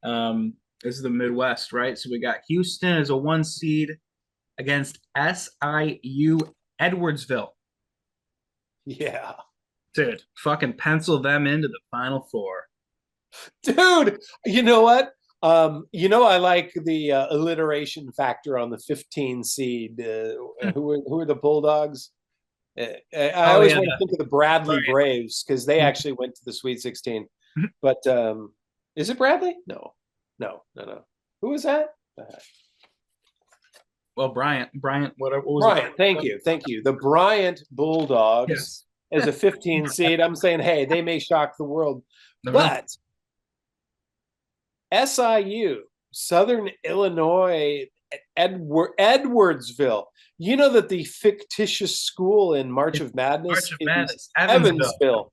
This is the Midwest, right? So we got Houston as a 1 seed against SIU Edwardsville. Yeah. Dude, fucking pencil them into the Final Four. Dude, you know what? I like the alliteration factor on the 15 seed. Who are the Bulldogs? I Oh always yeah, want to think of the Bradley sorry. Braves because they actually went to the Sweet 16. But is it Bradley? No, no, no, no. Who was that? Well, Bryant, what was it? Bryant. Thank you. The Bryant Bulldogs Yes. as a 15 seed. I'm saying, hey, they may shock the world, Never know. but SIU, Southern Illinois, Edwardsville. You know that the fictitious school in March It's of Madness March of is Madness, Evansville. Evansville,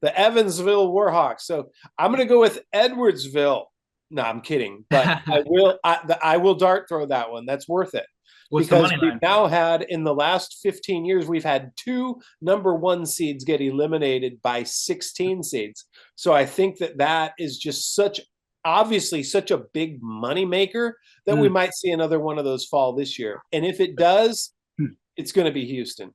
the Evansville Warhawks. So I'm going to go with Edwardsville. No, I'm kidding, but I will dart throw that one. That's worth it What's the because money we've line? now had in the last 15 years we've had two number one seeds get eliminated by 16 seeds. So I think that is just obviously such a big money maker that we Mm, might see another one of those fall this year. And if it does, mm, it's going to be Houston.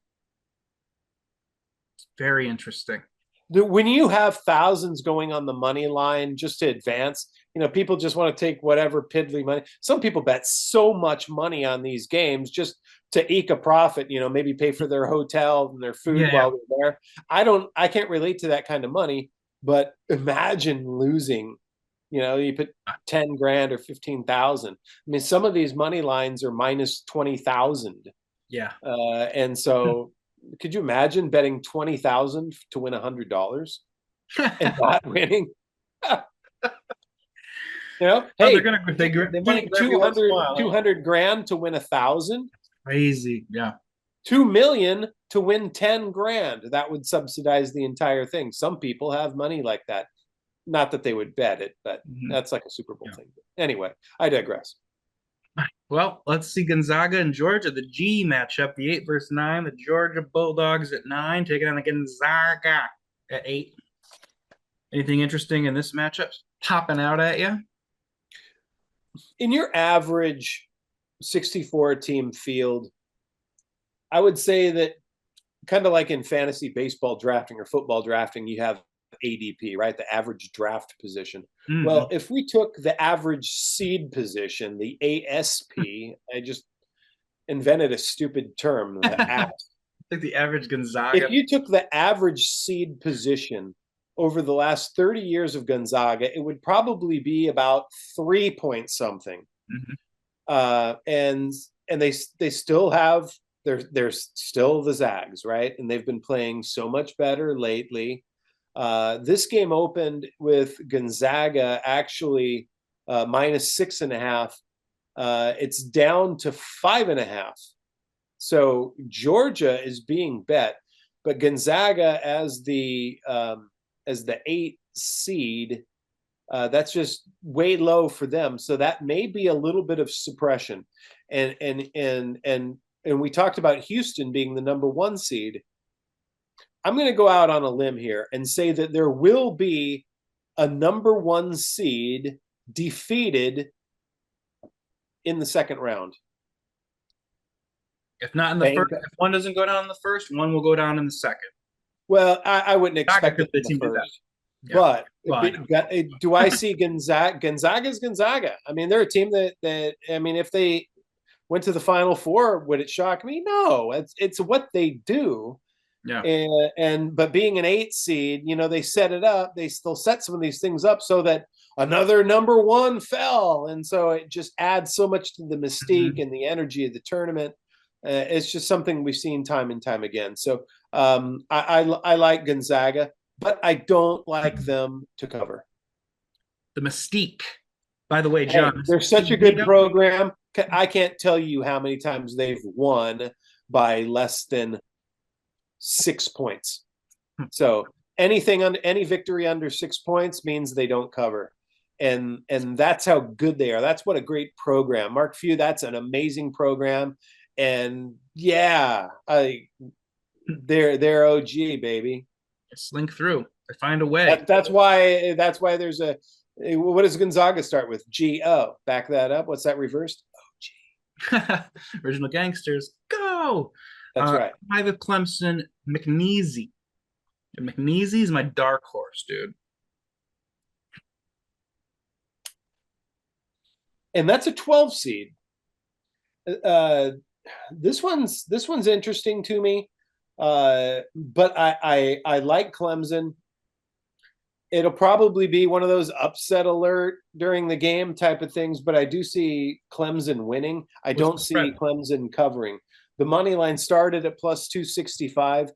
very interesting. When you have thousands going on the money line just to advance, people just want to take whatever piddly money. Some people bet so much money on these games just to eke a profit, maybe pay for their hotel and their food Yeah, yeah. while they're there. I can't relate to that kind of money, but imagine losing. You put 10 grand or 15,000. I mean, some of these money lines are minus 20,000. Yeah. And so could you imagine betting 20,000 to win $100 and not winning? Oh, they're Hey, gonna they might grab you once in a 200, while. Huh? 200 grand to win 1,000, Crazy. Yeah. 2 million to win 10 grand. That would subsidize the entire thing. Some people have money like that. Not that they would bet it, but Mhm. that's like a Super Bowl Yeah. thing. Anyway, I digress. Well, let's see Gonzaga and Georgia, the G matchup, the 8 versus 9. The Georgia Bulldogs at 9, taking on the Gonzaga at 8. Anything interesting in this matchup popping out at you? In your average 64 team field, I would say that kind of like in fantasy baseball drafting or football drafting, you have ADP, right? The average draft position. Well, Mm-hmm. if we took the average seed position, the ASP, I just invented a stupid term, the ASP. Like the average If Gonzaga. you took the average seed position over the last 30 years of Gonzaga, it would probably be about 3 point something. Mm-hmm. And they still have they're still the Zags, right? And they've been playing so much better lately. This game opened with Gonzaga actually minus 6.5. It's down to 5.5. So Georgia is being bet, but Gonzaga as the 8 seed, that's just way low for them. So that may be a little bit of suppression. And we talked about Houston being the number 1 seed. I'm going to go out on a limb here and say that there will be a number 1 seed defeated in the second round. If not in the first, if one doesn't go down in the first, one will go down in the second. Well, I wouldn't expect it in the first. Yeah. But Well, do I see Gonzaga? Gonzaga's Gonzaga. I mean, they're a team that I mean, if they went to the Final Four, would it shock me? No, it's what they do. Yeah. But being an 8 seed, they set it up. They still set some of these things up so that another number 1 fell, and so it just adds so much to the mystique Mm-hmm. and the energy of the tournament. It's just something we've seen time and time again. So I like Gonzaga, but I don't like them to cover. The mystique. By the way, Hey, John, they're such a good program. I can't tell you how many times they've won by less than 6 points. So any victory under 6 points means they don't cover. And that's how good they are. That's what a great program. Mark Few, that's an amazing program. And yeah, they're OG, baby. slink through. They find a way. That's why there's What does Gonzaga start with? G-O. Back that up. What's that reversed? Original Gangsters, go! That's right. Private Clemson, McNeesy. And McNeesy is my dark horse, dude. And that's a 12 seed. This one's interesting to me. But I like Clemson. It'll probably be one of those upset alert during the game type of things, but I do see Clemson winning. I What's don't the see spread? Clemson covering. The money line started at plus 265.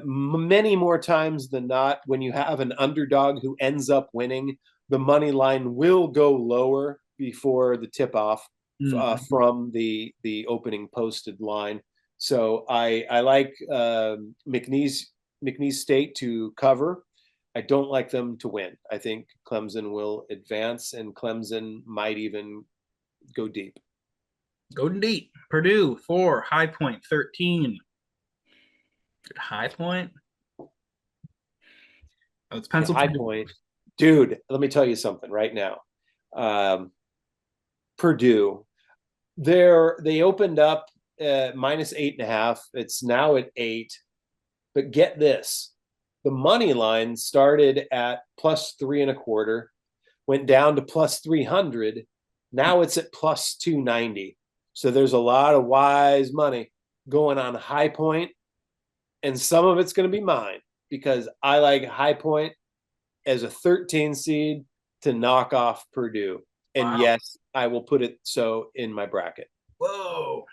Many more times than not, when you have an underdog who ends up winning, the money line will go lower before the tip off Mhm. from the opening posted line. So I like McNeese State to cover. I don't like them to win. I think Clemson will advance, and Clemson might even go deep. Golden Deep, Purdue, 4, High Point, 13. High Point? Oh, it's And High Pennsylvania. Point, dude, let me tell you something right now. Purdue, they opened up minus 8.5. It's now at 8. But get this, the money line started at plus 3.25, went down to plus 300. Now it's at plus 290. So there's a lot of wise money going on High Point, and some of it's going to be mine because I like High Point as a 13 seed to knock off Purdue. And Wow. yes, I will put it so in my bracket. Whoa.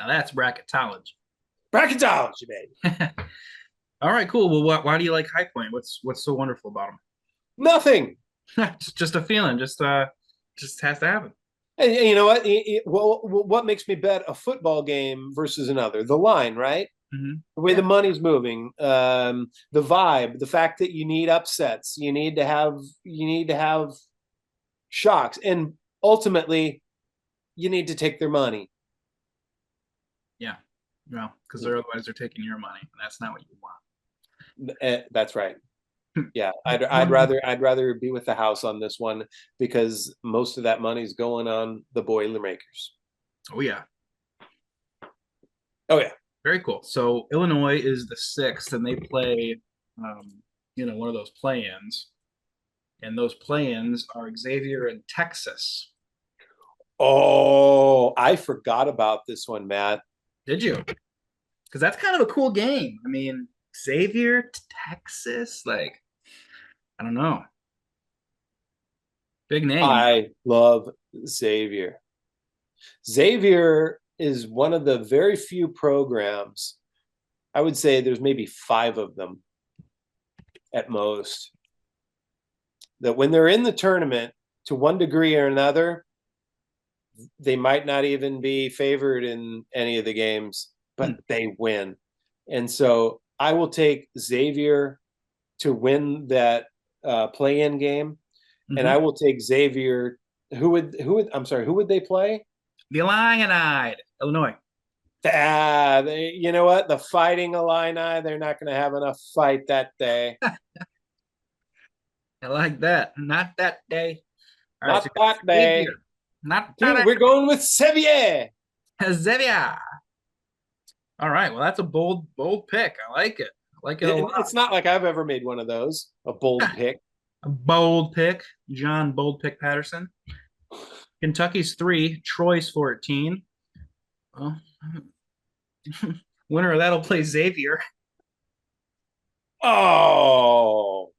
Now that's bracketology. Bracketology, baby. All right, cool. Well, why do you like High Point? What's so wonderful about Nothing. them? Just a feeling. Just has to happen. And you know what? Well, what makes me bet a football game versus another? The line, right? The way Yeah. the money's moving, the vibe, the fact that you need upsets, you need to have shocks, and ultimately, you need to take their money. Yeah. Well, because otherwise they're taking your money, and that's not what you That's right. want. Yeah, I'd rather be with the house on this one because most of that money's going on the Boilermakers. Oh yeah. Oh yeah. Very cool. So Illinois is the sixth, and they play, one of those play-ins, and those play-ins are Xavier and Texas. Oh, I forgot about this one, Matt. Did you? Because that's kind of a cool game. I mean, Xavier to Texas, like I don't know, big name. I love Xavier. Xavier is one of the very few programs. I would say there's maybe 5 of them at most that when they're in the tournament to one degree or another, they might not even be favored in any of the games, but Hmm. they win. And so I will take Xavier to win that play-in game, and I Mm-hmm. will take Xavier. I'm sorry, who would they play? The Illini, Illinois. You know what? The Fighting Illini, they're not going to have enough fight that day. I like that. Not that day. All right, so Not that day. Xavier. Not Dude, that we're going with Sevier. Xavier. All right, well that's a bold pick. I like it. I like it a lot. It's not like I've ever made one of those, a bold pick. A bold pick, John Bold Pick Patterson. Kentucky's 3, Troy's 14. Well, winner of that'll play Xavier. Oh,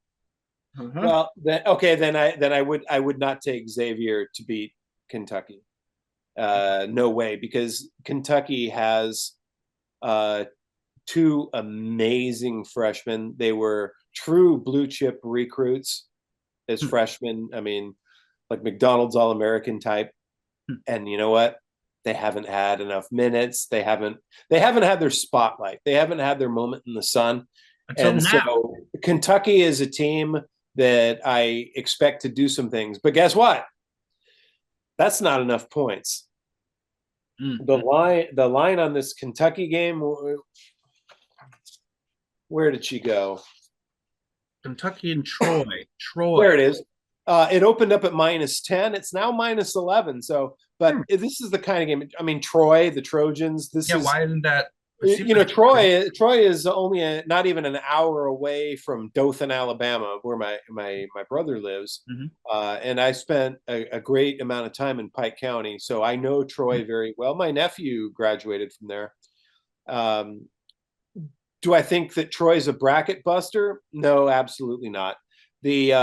Uh-huh. well, then okay, then I would not take Xavier to beat Kentucky. No way, because Kentucky has uh, 2 amazing freshmen. They were true blue chip recruits as Hmm. freshmen. I mean, like McDonald's All American type. Hmm. And you know what? They haven't had enough minutes. They haven't had their spotlight. They haven't had their moment in the sun. Until And so now. Kentucky is a team that I expect to do some things. But guess what? That's not enough points. Mm-hmm. The line on this Kentucky game, where did she go? Kentucky and Troy. There Troy. it is. It opened up at -10. It's now -11. So, but this is the kind of game. I mean, Troy, the Trojans. This Yeah, is, why isn't that? It seems you know, like Troy is only not even an hour away from Dothan, Alabama, where my brother lives. Mhm. And I spent a great amount of time in Pike County, so I know Troy very well. My nephew graduated from there. Um, do I think that Troy's a bracket buster? No, absolutely not. The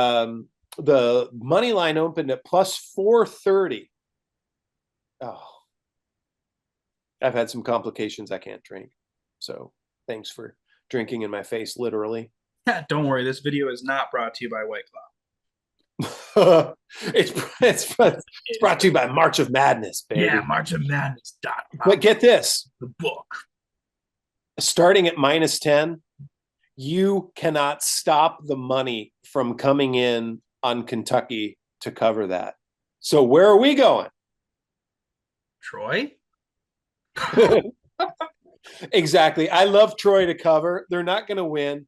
money line opened at +430. Oh, I've had some complications. I can't drink. So thanks for drinking in my face, literally. Don't worry, this video is not brought to you by White Claw. It's brought to you by March of Madness, baby. Yeah, March of Madness. But get this, the book. Starting at -10, you cannot stop the money from coming in on Kentucky to cover that. So where are we going? Troy? Exactly. I love Troy to cover. They're not going to win.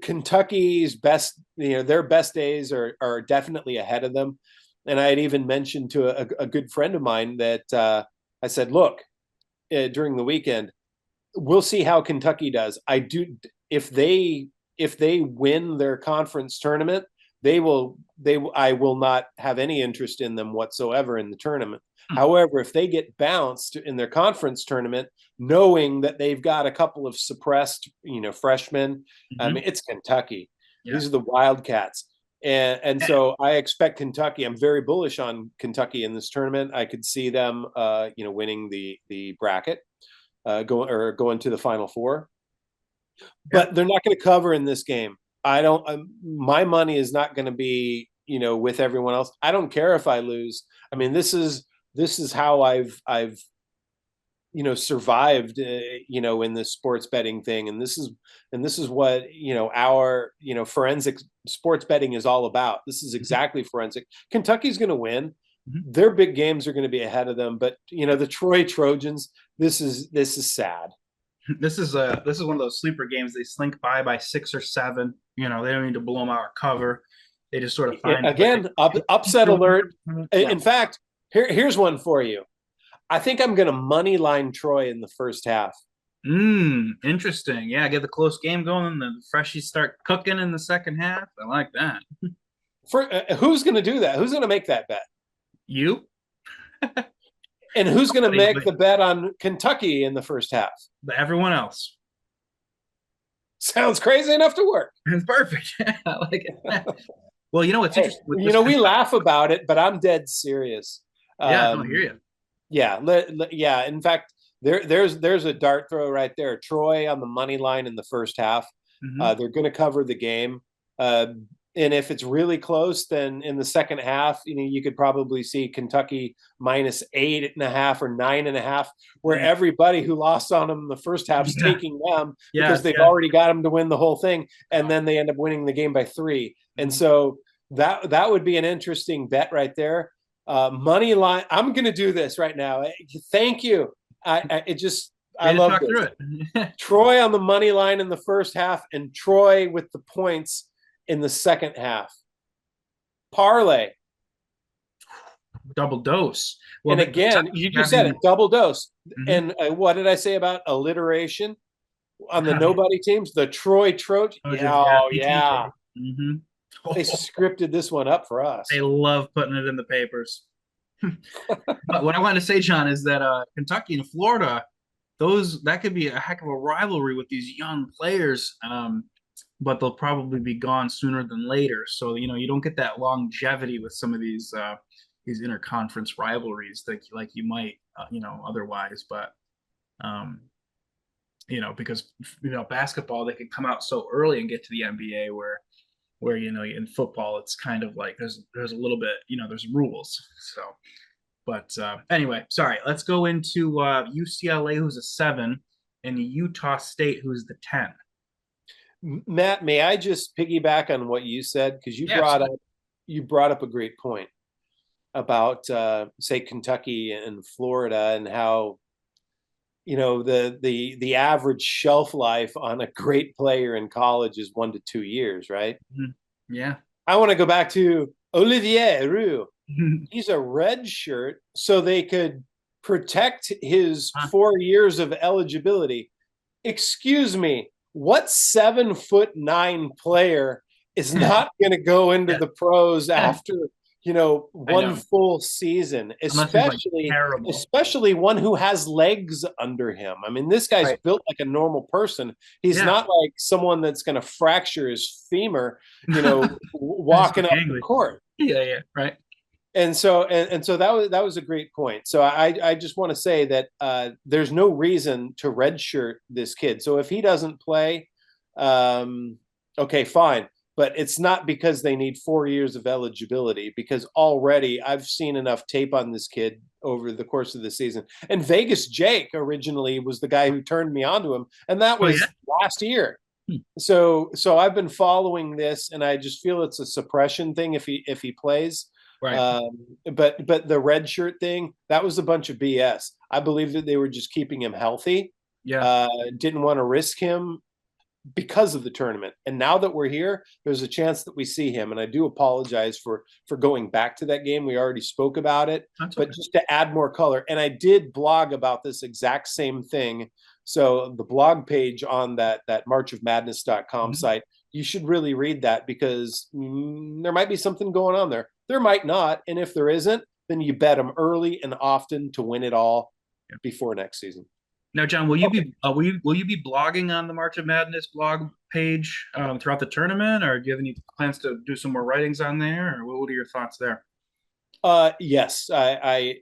Kentucky's best, their best days are definitely ahead of them. And I had even mentioned to a good friend of mine that I said, look, during the weekend, we'll see how Kentucky does. If they win their conference tournament, I will not have any interest in them whatsoever in the tournament. However, if they get bounced in their conference tournament, knowing that they've got a couple of suppressed, freshmen, I mean, it's Kentucky. Yeah. These are the Wildcats. And so I expect Kentucky. I'm very bullish on Kentucky in this tournament. I could see them, winning the bracket, going to the Final Four. But they're not going to cover in this game. My money is not going to be, with everyone else. I don't care if I lose. I mean, this is how I've survived, in this sports betting thing. And this is what, our, forensic sports betting is all about. This is exactly forensic. Kentucky's going to win. Their big games are going to be ahead of them. But, the Troy Trojans, this is sad. This is one of those sleeper games. They slink by 6 or 7. They don't need to blow them out or cover. They just sort of find upset alert. Yeah. In fact, here's one for you. I think I'm going to money line Troy in the first half. Interesting. Yeah, get the close game going, and the freshies start cooking in the second half. I like that. Who's going to do that? Who's going to make that bet? You. And who's going to make the bet on Kentucky in the first half? Everyone else. Sounds crazy enough to work. It's perfect. I like it. Well, it's interesting. We laugh about it, but I'm dead serious. Yeah, I hear you. Yeah. In fact, there's a dart throw right there. Troy on the money line in the first half. They're going to cover the game. And if it's really close, then in the second half, you could probably see Kentucky -8.5 or 9.5, where everybody who lost on them in the first half is taking them because they've already got them to win the whole thing, and then they end up winning the game by 3. And so that would be an interesting bet right there. Money line. I'm going to do this right now. Thank you. I love this. Troy on the money line in the first half, and Troy with the points in the second half. Parlay. Double dose. Well, and again, you just said it, double dose. And what did I say about alliteration on the nobody teams? The Troy Trojans. Yeah. They scripted this one up for us. They love putting it in the papers. But what I wanted to say, John, is that Kentucky and Florida, that could be a heck of a rivalry with these young players. But they'll probably be gone sooner than later. So, you don't get that longevity with some of these interconference rivalries like you might, otherwise. But, because, basketball, they can come out so early and get to the NBA where, in football, it's kind of like there's a little bit, there's rules. So, but anyway, sorry. Let's go into UCLA, who's a 7, and Utah State, who's the 10. Matt, may I just piggyback on what you said? Because you brought up a great point about say Kentucky and Florida, and how the average shelf life on a great player in college is 1 to 2 years, right? Yeah. I want to go back to Olivier Roux. He's a red shirt, so they could protect his Huh? 4 years of eligibility. Excuse me, what 7'9" player is not going to go into Yeah, the pros yeah, after I one know. full season, Unless he's like especially terrible. one who has legs under him. I mean, this guy's Right. built like a normal person. He's Yeah. not like someone that's going to fracture his femur, He's so walking up the gangly. court. Yeah, yeah, right. And so that was a great point. So I just want to say that there's no reason to redshirt this kid. So if he doesn't play, okay, fine. But it's not because they need 4 years of eligibility, because already I've seen enough tape on this kid over the course of the season. And Vegas Jake originally was the guy who turned me onto him, and that Oh yeah. was last year. Hmm. So I've been following this, and I just feel it's a suppression thing if he plays. Right. But the red shirt thing, that was a bunch of BS. I believe that they were just keeping him healthy. Yeah. Didn't want to risk him because of the tournament. And now that we're here, there's a chance that we see him. And I do apologize for going back to that game. We already spoke about it, That's but okay. just to add more color. And I did blog about this exact same thing. So the blog page on that marchofmadness.com Mhm. site, you should really read that, because there might be something going on there. There might not. And if there isn't, then you bet them early and often to win it all Yeah. before next season. Now, John, will you Okay. be will you be blogging on the March of Madness blog page throughout the tournament, or do you have any plans to do some more writings on there, or what are your thoughts there? Yes, I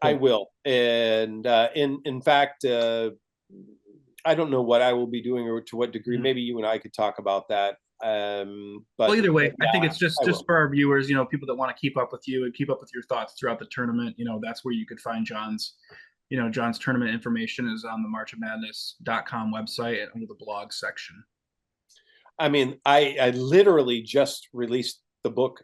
Cool. will. And in fact, I don't know what I will be doing or to what degree. Mhm. Maybe you and I could talk about that. Well, But either way, I think yeah, it's just I just will. for our viewers, people that want to keep up with you and keep up with your thoughts throughout the tournament. That's where you could find John's tournament information is on the marchofmadness.com website under the blog section. I mean, I literally just released the book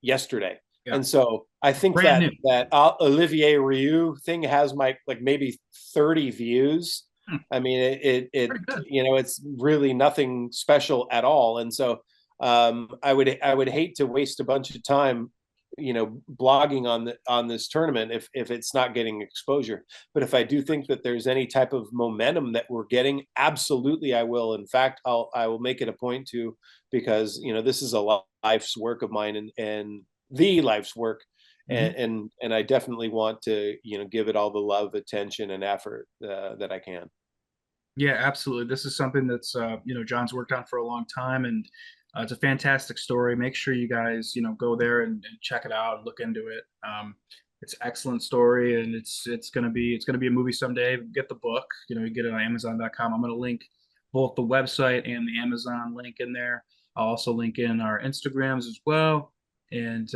yesterday, Yeah, and so I think brand new. that Olivier Rioux thing has my like maybe 30 views. Hmm, I mean, it pretty good. it's really nothing special at all, and so I would hate to waste a bunch of time blogging on this tournament if it's not getting exposure. But if I do think that there's any type of momentum that we're getting, absolutely I will. In fact, I will make it a point to, because this is a life's work of mine, and the life's work. Mhm. And I definitely want to give it all the love, attention, and effort that I can. Yeah, absolutely. This is something that's John's worked on for a long time, and it's a fantastic story. Make sure you guys go there and check it out and look into it. It's an excellent story, and it's gonna be a movie someday. Get the book. You get it on Amazon.com. I'm gonna link both the website and the Amazon link in there. I'll also link in our Instagrams as well. And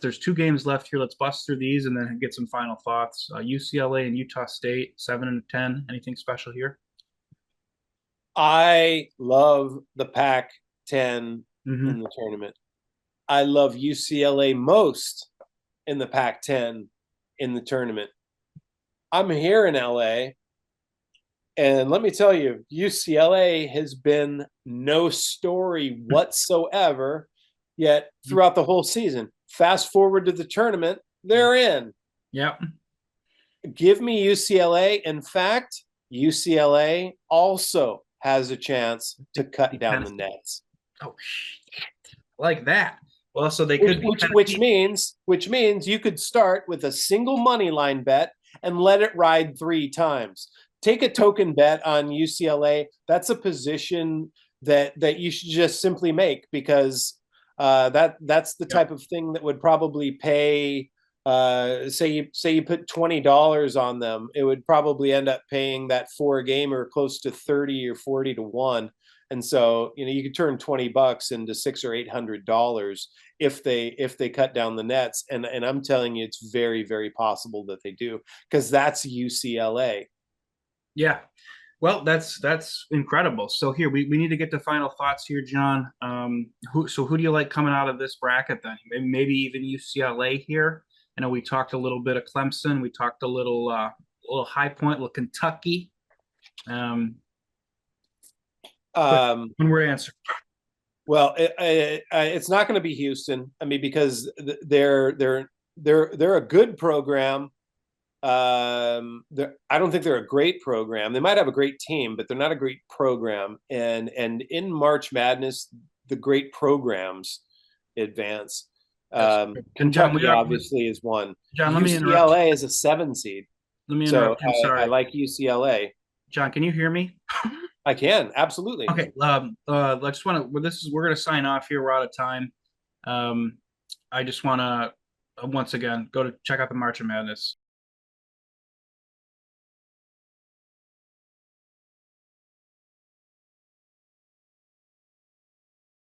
there's two games left here. Let's bust through these and then get some final thoughts. UCLA and Utah State, 7 and 10. Anything special here? I love the Pac-10 Mm-hmm. in the tournament. I love UCLA most in the Pac-10 in the tournament. I'm here in LA, and let me tell you, UCLA has been no story whatsoever yet throughout the whole season. Fast forward to the tournament, they're in. Yep. Give me UCLA. In fact, UCLA also has a chance to cut Beat down the Tennessee. nets. Oh, shit. Like that. Well, so they which could beat which which Tennessee. means which means you could start with a single money line bet and let it ride 3 times. Take a token bet on UCLA. That's a position that you should just simply make, because that's the Yep. type of thing that would probably pay. Say you put $20 on them, it would probably end up paying that four gamer close to 30 or 40 to 1. And so you could turn $20 into $600 or $800 if they cut down the nets. And I'm telling you, it's very, very possible that they do, because that's UCLA. Yeah. Well, that's incredible. So here we need to get to final thoughts here, John. Who do you like coming out of this bracket then? Maybe even UCLA here. I know we talked a little bit of Clemson. We talked a little High Point, a little Kentucky. Um, quick Um, one word answer. Well, it's not going to be Houston. I mean, because they're a good program. I don't think they're a great program. They might have a great team, but they're not a great program. And in March Madness, the great programs advance. And John, Kentucky obviously is one. John, let me interrupt. UCLA is a 7 seed. Let me So interrupt you. Sorry. I like UCLA. John, can you hear me? I can, absolutely. Okay. I just want to. Well, we're going to sign off here. We're out of time. I just want to once again go to check out the March of Madness.